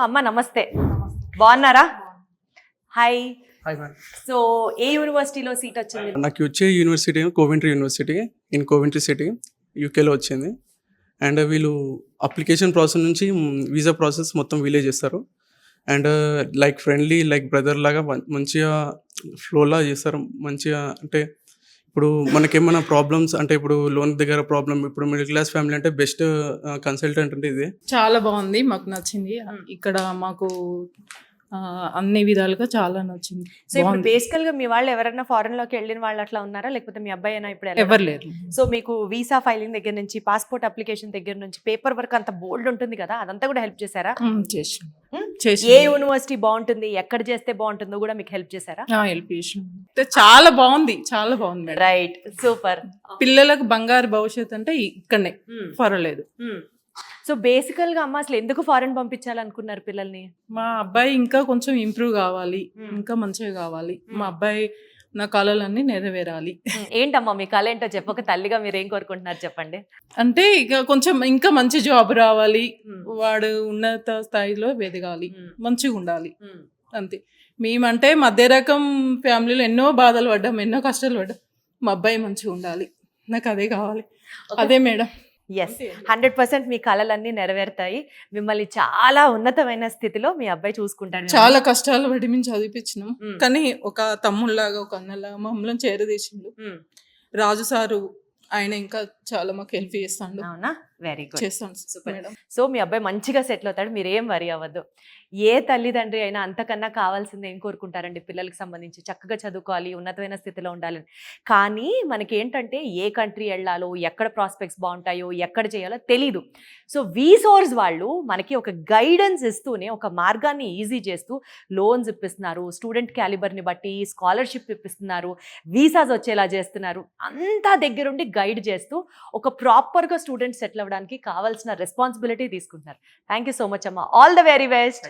అమ్మ నమస్తే, బాగున్నారా? హాయ్. Hi ma'am. సో ఏ యూనివర్సిటీలో సీట్ వచ్చింది? నాకు వచ్చే university Coventry university in Coventry city యూకేలో వచ్చింది. అండ్ వీళ్ళు అప్లికేషన్ ప్రాసెస్ నుంచి వీసా ప్రాసెస్ మొత్తం వీలే చేస్తారు. And like friendly like brother లాగా మంచిగా ఫ్లోలా చేస్తారు. మంచిగా అంటే ఇప్పుడు మనకేమైనా ప్రాబ్లమ్స్ అంటే ఇప్పుడు లోన్ దగ్గర ప్రాబ్లమ్, ఇప్పుడు మిడిల్ క్లాస్ ఫ్యామిలీ అంటే బెస్ట్ కన్సల్టెంట్ అంటే ఇదే. చాలా బాగుంది, మాకు నచ్చింది. ఇక్కడ మాకు అన్ని విధాలుగా చాలా నచ్చింది. సో ఇప్పుడు బేసికల్ గా మీ వాళ్ళు ఎవరైనా ఫారెన్ లోకి వెళ్ళిన వాళ్ళు అట్లా ఉన్నారా, లేకపోతే మీ అబ్బాయి అయినా ఇప్పుడు ఎవరు లేరు. సో మీకు వీసా ఫైలింగ్ దగ్గర నుంచి పాస్పోర్ట్ అప్లికేషన్ దగ్గర నుంచి పేపర్ వర్క్ అంత బోల్డ్ ఉంటుంది కదా, అదంతా కూడా హెల్ప్ చేశారా? ఏ యూనివర్సిటీ బాగుంటుంది, ఎక్కడ చేస్తే బాగుంటుందో కూడా మీకు హెల్ప్ చేశారా? హెల్ప్ చేసి చాలా బాగుంది, చాలా బాగుంది మేడం. Right, super. పిల్లలకు బంగారు భవిష్యత్తు అంటే ఇక్కడనే, పర్వాలేదు. సో బేసికల్ గా అమ్మ అసలు ఎందుకు ఫారెన్ పంపించాలనుకున్నారు పిల్లల్ని? మా అబ్బాయి ఇంకా కొంచెం ఇంప్రూవ్ కావాలి, ఇంకా మంచిగా కావాలి. మా అబ్బాయి నా కళలన్నీ నెరవేరాలి. ఏంటమ్మా మీ కళ ఏంటో చెప్పక తల్లిగా మీరు ఏం కోరుకుంటున్నారు చెప్పండి. అంటే ఇక కొంచెం ఇంకా మంచి జాబ్ రావాలి, వాడు ఉన్నత స్థాయిలో ఎదగాలి, మంచిగా ఉండాలి, అంతే. మేమంటే మధ్య రకం ఫ్యామిలీలో ఎన్నో బాధలు పడ్డాం, ఎన్నో కష్టాలు పడ్డాం. మా అబ్బాయి మంచిగా ఉండాలి, నాకు అదే కావాలి. అదే మేడం. ఎస్, 100% మీ కళలన్నీ నెరవేరుతాయి. మిమ్మల్ని చాలా ఉన్నతమైన స్థితిలో మీ అబ్బాయి చూసుకుంటాడు. చాలా కష్టాలు పడి మేము చదివిపించినాం, కానీ ఒక తమ్ముళ్ళలాగా ఒక అన్నలాగా మమ్మల్ని చేరదీసిండు రాజు సారు. ఆయన ఇంకా చాలా మాకు హెల్ప్ చేస్తాడు. అవునా? వెరీ గుడ్, చేస్తాను మేడం. సో మీ అబ్బాయి మంచిగా సెటిల్ అవుతాడు, మీరు ఏం వరి అవ్వద్దు. ఏ తల్లిదండ్రి అయినా అంతకన్నా కావాల్సింది ఏం కోరుకుంటారండి? పిల్లలకి సంబంధించి చక్కగా చదువుకోవాలి, ఉన్నతమైన స్థితిలో ఉండాలని. కానీ మనకి ఏంటంటే ఏ కంట్రీ వెళ్ళాలో, ఎక్కడ ప్రాస్పెక్ట్స్ బాగుంటాయో, ఎక్కడ చేయాలో తెలీదు. సో వీసోర్స్ వాళ్ళు మనకి ఒక గైడెన్స్ ఇస్తూనే, ఒక మార్గాన్ని ఈజీ చేస్తూ లోన్స్ ఇప్పిస్తున్నారు, స్టూడెంట్ క్యాలిబర్ని బట్టి స్కాలర్షిప్ ఇప్పిస్తున్నారు, వీసాస్ వచ్చేలా చేస్తున్నారు. అంతా దగ్గరుండి గైడ్ చేస్తూ ఒక ప్రాపర్గా స్టూడెంట్ సెటిల్ అవ్వడానికి కావాల్సిన రెస్పాన్సిబిలిటీ తీసుకుంటున్నారు. థ్యాంక్ యూ సో మచ్ అమ్మా, ఆల్ ద వెరీ బెస్ట్.